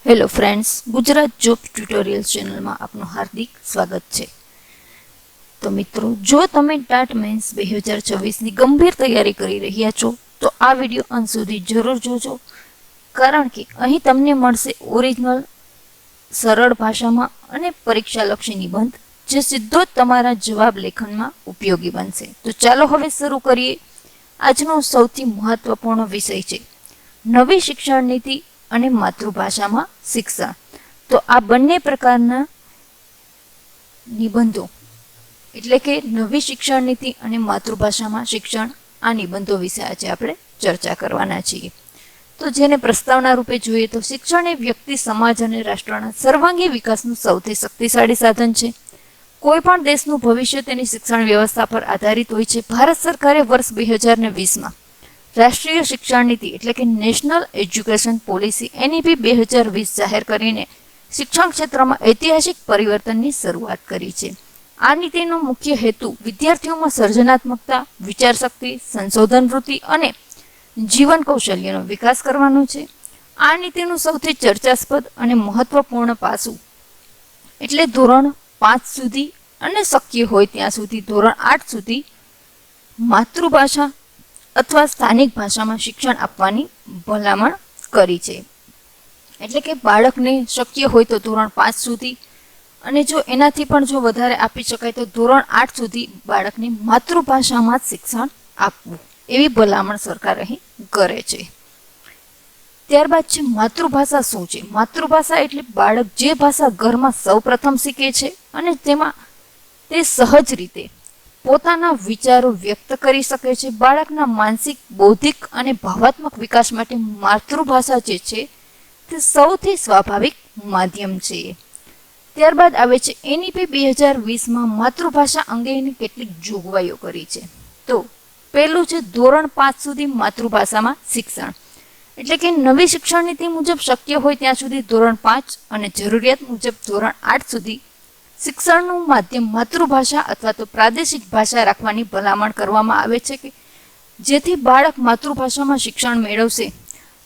Hello friends, Gujarat job tutorial ચેનલમાં આપનું હાર્દિક સ્વાગત છે. તો મિત્રો, જો તમે ટાટ મેન્સ 2024ની ગંભીર તૈયારી કરી રહ્યા છો તો આ વિડીયો અંત સુધી જરૂર જોજો, કારણ કે અહીં તમને મળશે ઓરિજિનલ સરળ ભાષામાં અને પરીક્ષાલક્ષી નિબંધ, જે સીધો જ તમારા જવાબ લેખનમાં ઉપયોગી બનશે. તો ચાલો હવે શરૂ કરીએ. આજનો સૌથી મહત્વપૂર્ણ વિષય છે નવી શિક્ષણ નીતિ અને માતૃભાષામાં શિક્ષણ. તો આ બંને પ્રકારના નિબંધો એટલે કે નવી શિક્ષણ નીતિ અને માતૃભાષામાં શિક્ષણ, આ નિબંધો વિશે આજે આપણે ચર્ચા કરવાના છીએ. તો જેને પ્રસ્તાવના રૂપે જોઈએ તો શિક્ષણ એ વ્યક્તિ, સમાજ અને રાષ્ટ્રના સર્વાંગી વિકાસનું સૌથી શક્તિશાળી સાધન છે. કોઈ પણ દેશનું ભવિષ્ય તેની શિક્ષણ વ્યવસ્થા પર આધારિત હોય છે. ભારત સરકારે વર્ષ 2020માં રાષ્ટ્રીય શિક્ષણ નીતિ એટલે કે નેશનલ એજ્યુકેશન પોલિસી NEP 2020 જાહેર કરીને શિક્ષણ ક્ષેત્રમાં ઐતિહાસિક પરિવર્તનની શરૂઆત કરી છે. આ નીતિનો મુખ્ય હેતુ વિદ્યાર્થીઓમાં સર્જનાત્મકતા, વિચારશક્તિ, સંશોધન વૃત્તિ અને જીવન કૌશલ્યનો વિકાસ કરવાનો છે. આ નીતિનું સૌથી ચર્ચાસ્પદ અને મહત્વપૂર્ણ પાસું એટલે ધોરણ 5 સુધી અને શક્ય હોય ત્યાં સુધી ધોરણ 8 સુધી માતૃભાષા અથવા સ્થાનિક ભાષામાં શિક્ષણ આપવાની ભલામણ કરી છે. એટલે કે બાળકને શક્ય હોય તો ધોરણ 5 સુધી, અને જો એનાથી પણ જો વધારે આપી શકાય તો ધોરણ 8 સુધી બાળકને માતૃભાષામાં જ શિક્ષણ આપવું, એવી ભલામણ સરકાર અહીં કરે છે. ત્યારબાદ છે માતૃભાષા શું છે. માતૃભાષા એટલે બાળક જે ભાષા ઘરમાં સૌપ્રથમ શીખે છે અને તેમાં તે સહજ રીતે પોતાના વિચારો વ્યક્ત કરી શકે છે. બાળકના માનસિક, બૌદ્ધિક અને ભાવાત્મક વિકાસ માટે માતૃભાષા જે છે તે સૌથી સ્વાભાવિક માધ્યમ છે. ત્યારબાદ આવે છે NEP 2020માં માતૃભાષા અંગેની કેટલીક જોગવાઈઓ કરી છે. તો પહેલું છે ધોરણ 5 સુધી માતૃભાષામાં શિક્ષણ. એટલે કે નવી શિક્ષણ નીતિ મુજબ શક્ય હોય ત્યાં સુધી ધોરણ 5 અને જરૂરિયાત મુજબ ધોરણ 8 સુધી શિક્ષણનું માધ્યમ માતૃભાષા અથવા તો પ્રાદેશિક ભાષા રાખવાની ભલામણ કરવામાં આવે છે, કે જેથી બાળક માતૃભાષામાં શિક્ષણ મેળવશે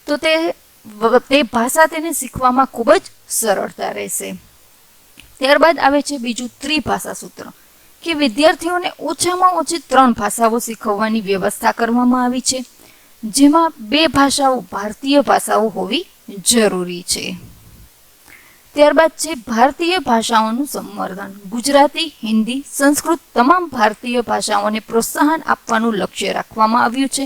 તો તે ભાષા તેને શીખવામાં ખૂબ જ સરળતા રહેશે. ત્યારબાદ આવે છે બીજું ત્રિભાષા સૂત્ર, કે વિદ્યાર્થીઓને ઓછામાં ઓછી 3 ભાષાઓ શીખવવાની વ્યવસ્થા કરવામાં આવી છે, જેમાં 2 ભાષાઓ ભારતીય ભાષાઓ હોવી જરૂરી છે. ત્યારબાદ છે ભારતીય ભાષાઓનું સંવર્ધન. ગુજરાતી, હિન્દી, સંસ્કૃત તમામ ભારતીય ભાષાઓને પ્રોત્સાહન આપવાનું લક્ષ્ય રાખવામાં આવ્યું છે,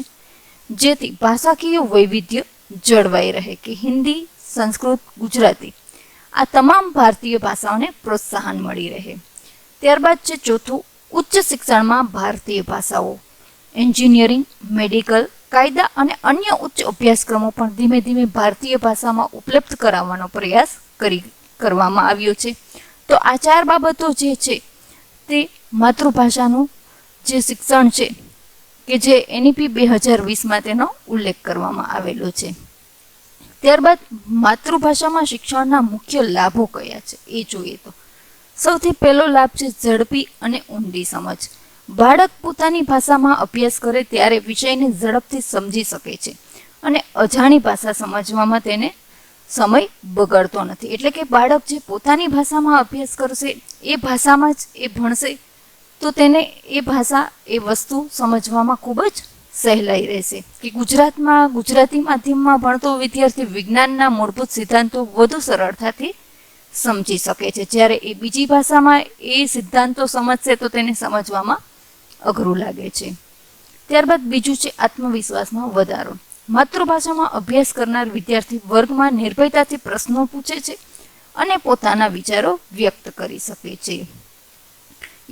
જેથી ભાષાકીય વૈવિધ્ય જળવાઈ રહે. કે હિન્દી, સંસ્કૃત, ગુજરાતી આ તમામ ભારતીય ભાષાઓને પ્રોત્સાહન મળી રહે. ત્યારબાદ છે ચોથું ઉચ્ચ શિક્ષણમાં ભારતીય ભાષાઓ. એન્જિનિયરિંગ, મેડિકલ, કાયદા અને અન્ય ઉચ્ચ અભ્યાસક્રમો પણ ધીમે ધીમે ભારતીય ભાષામાં ઉપલબ્ધ કરાવવાનો પ્રયાસ કરવામાં આવ્યો છે. તો આ 4 બાબતો જે છે તે માતૃભાષાનું જે શિક્ષણ છે કે જે NEP 2020માં તેનો ઉલ્લેખ કરવામાં આવેલો છે. ત્યારબાદ માતૃભાષામાં શિક્ષણના મુખ્ય લાભો કયા છે એ જોઈએ તો સૌથી પહેલો લાભ છે ઝડપી અને ઊંડી સમજ. બાળક પોતાની ભાષામાં અભ્યાસ કરે ત્યારે વિષયને ઝડપથી સમજી શકે છે અને અજાણી ભાષા સમજવામાં તેને સમય બગડતો નથી. એટલે કે બાળક જે પોતાની ભાષામાં અભ્યાસ કરશે, એ ભાષામાં જ એ ભણશે, તો તેને એ ભાષા, એ વસ્તુ સમજવામાં ખૂબ જ સહેલાઈ રહેશે. કે ગુજરાતી માધ્યમમાં ભણતો વિદ્યાર્થી વિજ્ઞાનના મૂળભૂત સિદ્ધાંતો વધુ સરળતાથી સમજી શકે છે, જ્યારે એ બીજી ભાષામાં એ સિદ્ધાંતો સમજશે તો તેને સમજવામાં અઘરું લાગે છે. ત્યારબાદ બીજું છે આત્મવિશ્વાસમાં વધારો. માતૃભાષામાં અભ્યાસ કરનાર વિદ્યાર્થી વર્ગમાં નિર્ભયતાથી પ્રશ્નો પૂછે છે અને પોતાના વિચારો વ્યક્ત કરી શકે છે.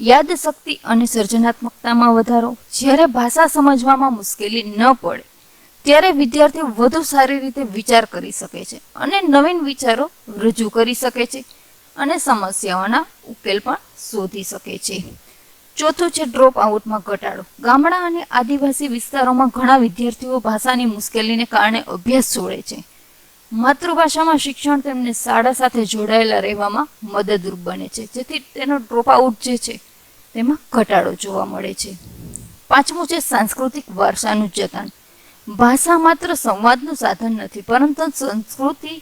યાદશક્તિ અને સર્જનાત્મકતામાં વધારો. જ્યારે ભાષા સમજવામાં મુશ્કેલી ન પડે ત્યારે વિદ્યાર્થીઓ વધુ સારી રીતે વિચાર કરી શકે છે અને નવીન વિચારો રજૂ કરી શકે છે અને સમસ્યાઓના ઉકેલ પણ શોધી શકે છે. ચોથું છે ડ્રોપ આઉટમાં ઘટાડો. ગામડા અને આદિવાસી વિસ્તારોમાં ઘણા વિદ્યાર્થીઓ ભાષાની મુશ્કેલીને કારણે અભ્યાસ છોડે છે. માતૃભાષામાં શિક્ષણ તેમને શાળા સાથે જોડાયેલા રહેવામાં મદદરૂપ બને છે, જેથી તેનો ડ્રોપ આઉટ જે છે તેમાં ઘટાડો જોવા મળે છે. પાંચમું છે સાંસ્કૃતિક વારસાનું જતન. ભાષા માત્ર સંવાદનું સાધન નથી, પરંતુ સંસ્કૃતિ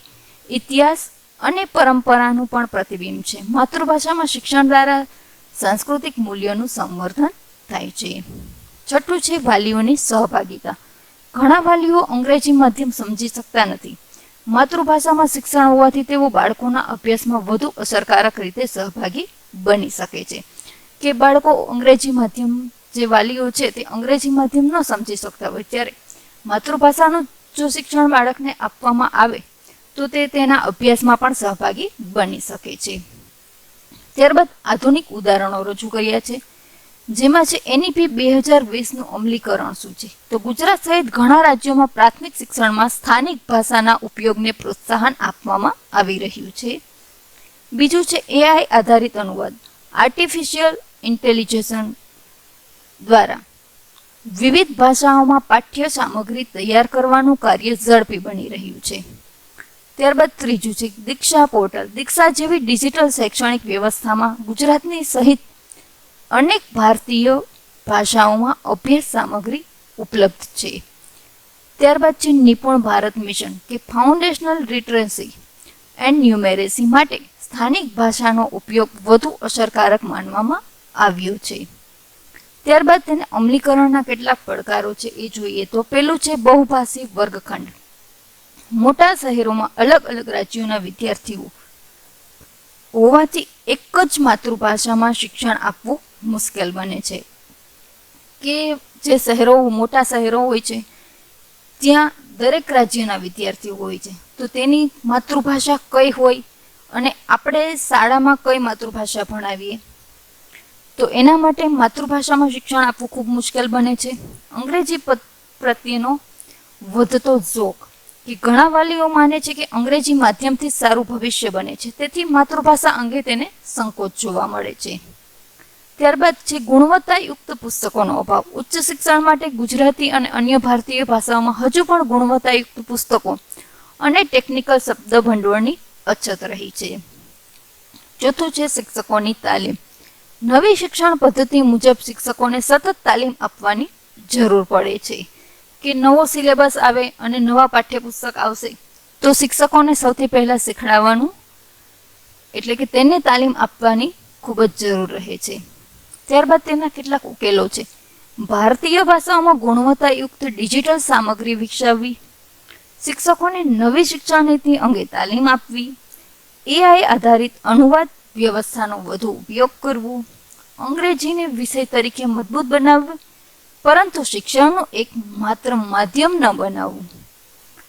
ઇતિહાસ અને પરંપરાનું પણ પ્રતિબિંબ છે. માતૃભાષામાં શિક્ષણ દ્વારા સાંસ્કૃતિક મૂલ્યોનું સંવર્ધન થાય છે. છઠ્ઠું છે વાલીઓની સહભાગિતા. ઘણા વાલીઓ અંગ્રેજી માધ્યમ સમજી શકતા નથી. માતૃભાષામાં શિક્ષણ હોવાથી તેઓ બાળકોના અભ્યાસમાં વધુ અસરકારક રીતે સહભાગી બની શકે છે. કે બાળકો અંગ્રેજી માધ્યમ, જે વાલીઓ છે તે અંગ્રેજી માધ્યમ ન સમજી શકતા હોય, ત્યારે માતૃભાષાનું જો શિક્ષણ બાળકને આપવામાં આવે તો તે તેના અભ્યાસમાં પણ સહભાગી બની શકે છે. ત્યારબાદ આધુનિક ઉદાહરણો રજૂ કર્યા છે, જેમાં છે NEP 2020નું અમલીકરણ શું છે. તો ગુજરાત સહિત ઘણા રાજ્યોમાં પ્રાથમિક શિક્ષણમાં સ્થાનિક ભાષાના ઉપયોગને પ્રોત્સાહન આપવામાં આવી રહ્યું છે. બીજું છે AI આધારિત અનુવાદ. આર્ટિફિશિયલ ઇન્ટેલિજન્સ દ્વારા વિવિધ ભાષાઓમાં પાઠ્ય સામગ્રી તૈયાર કરવાનું કાર્ય ઝડપી બની રહ્યું છે. ત્યારબાદ ત્રીજું છે દીક્ષા પોર્ટલ. દીક્ષા જેવી ડિજિટલ શૈક્ષણિક વ્યવસ્થામાં ગુજરાતની સહિત અનેક ભારતીય ભાષાઓમાં અભ્યાસ સામગ્રી ઉપલબ્ધ છે. ત્યારબાદ છે નિપુણ ભારત મિશન, કે ફાઉન્ડેશનલ લિટરસી એન્ડ ન્યુમેરેસી માટે સ્થાનિક ભાષાનો ઉપયોગ વધુ અસરકારક માનવામાં આવ્યો છે. ત્યારબાદ તેને અમલીકરણના કેટલાક પડકારો છે એ જોઈએ તો પહેલું છે બહુભાષી વર્ગખંડ. મોટા શહેરોમાં અલગ અલગ રાજ્યોના વિદ્યાર્થીઓ હોવાથી એક જ માતૃભાષામાં શિક્ષણ આપવું મુશ્કેલ બને છે. કે જે શહેરો, મોટા શહેરો હોય છે ત્યાં દરેક રાજ્યના વિદ્યાર્થીઓ હોય છે, તો તેની માતૃભાષા કઈ હોય અને આપણે શાળામાં કઈ માતૃભાષા ભણાવીએ, તો એના માટે માતૃભાષામાં શિક્ષણ આપવું ખૂબ મુશ્કેલ બને છે. અંગ્રેજી પ્રત્યેનો વધતો ઝોક, કે ઘણા વાલીઓ માને છે કે અંગ્રેજી માધ્યમથી સારું ભવિષ્ય બને છે, તેથી માતૃભાષા અંગે તેને સંકોચ જોવા મળે છે. ત્યારબાદ છે ગુણવત્તાયુક્ત પુસ્તકોનો અભાવ. ઉચ્ચ શિક્ષણ માટે ગુજરાતી અને અન્ય ભારતીય ભાષાઓમાં હજુ પણ ગુણવત્તાયુક્ત પુસ્તકો અને ટેકનિકલ શબ્દ ભંડોળની અછત રહી છે. ચોથું છે શિક્ષકોની તાલીમ. નવી શિક્ષણ પદ્ધતિ મુજબ શિક્ષકોને સતત તાલીમ આપવાની જરૂર પડે છે. કે નવો સિલેબસ આવે અને નવા પાઠ્યપુસ્તક આવશે તો શિક્ષકોને સૌથી પહેલા શીખડાવવાનું, એટલે કે તેને તાલીમ આપવાની ખૂબ જ જરૂર રહે છે. ત્યારબાદ તેના કેટલાક ઉકેલો છે. ભારતીય ભાષાઓમાં ગુણવત્તાયુક્ત ડિજિટલ સામગ્રી વિકસાવવી, શિક્ષકોને નવી શિક્ષણ નીતિ અંગે તાલીમ આપવી, AI આધારિત અનુવાદ વ્યવસ્થાનો વધુ ઉપયોગ કરવો, અંગ્રેજીને વિષય તરીકે મજબૂત બનાવવું પરંતુ શિક્ષણનું એક માત્ર માધ્યમ ન બનાવવું,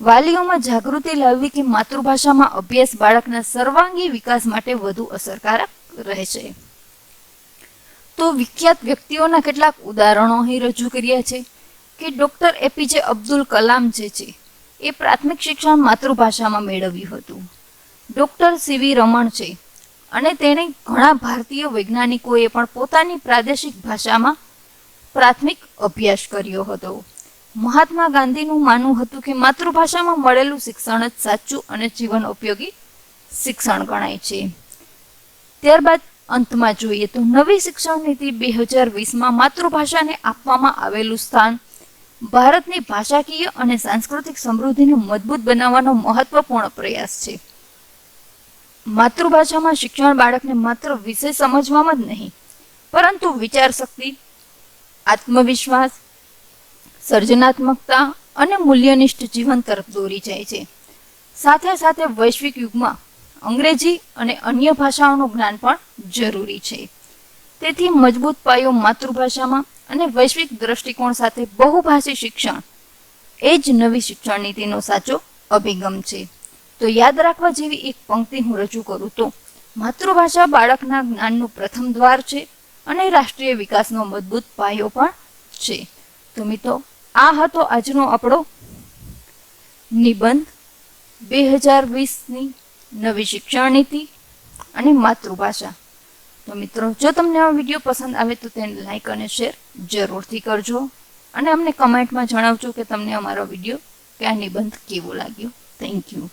વાલીઓમાં જાગૃતિ લાવવી કે માતૃભાષામાં અભ્યાસ બાળકના સર્વાંગી વિકાસ માટે વધુ અસરકારક રહેશે. તો વિખ્યાત વ્યક્તિઓના કેટલાક ઉદાહરણો અહીં રજૂ કર્યા છે. કે ડૉક્ટર APJ અબ્દુલ કલામ જે છે એ પ્રાથમિક શિક્ષણ માતૃભાષામાં મેળવ્યું હતું. ડૉક્ટર CV રમણ છે અને તેણે ઘણા ભારતીય વૈજ્ઞાનિકોએ પણ પોતાની પ્રાદેશિક ભાષામાં પ્રાથમિક અભ્યાસ કર્યો હતો. મહાત્મા ગાંધીનું માનવું હતું કે માતૃભાષામાં મળેલું શિક્ષણ જ સાચું અને જીવન ઉપયોગી શિક્ષણ ગણાય છે. ત્યારબાદ અંતમાં જોઈએ તો નવી શિક્ષણ નીતિ 2020માં માતૃભાષાને આપવામાં આવેલું સ્થાન ભારતની ભાષાકીય અને સાંસ્કૃતિક સમૃદ્ધિને મજબૂત બનાવવાનો મહત્વપૂર્ણ પ્રયાસ છે. માતૃભાષામાં શિક્ષણ બાળકને માત્ર વિષય સમજવામાં જ નહીં પરંતુ વિચાર શક્તિ, આત્મવિશ્વાસ, સર્જનાત્મકતા અને મૂલ્યનિષ્ઠ જીવન તરફ દોરી જાય છે. સાથે સાથે વૈશ્વિક યુગમાં અંગ્રેજી અને અન્ય ભાષાઓનું જ્ઞાન પણ જરૂરી છે. તેથી મજબૂત પાયો માતૃભાષામાં અને વૈશ્વિક દ્રષ્ટિકોણ સાથે બહુભાષી શિક્ષણ એ જ નવી શિક્ષણ નીતિનો સાચો અભિગમ છે. તો યાદ રાખવા જેવી એક પંક્તિ હું રજૂ કરું તો માતૃભાષા બાળકના જ્ઞાનનું પ્રથમ દ્વાર છે અને રાષ્ટ્રીય વિકાસનો મજબૂત પાયો પણ છે. તો મિત્રો, આ હતો આજનો આપણો નિબંધ 2020ની નવી શિક્ષણ નીતિ અને માતૃભાષા. તો મિત્રો, જો તમને આ વિડીયો પસંદ આવે તો તેને લાઈક અને શેર જરૂરથી કરજો અને અમને કમેન્ટમાં જણાવજો કે તમને અમારો વિડીયો કે આ નિબંધ કેવો લાગ્યો. Thank you.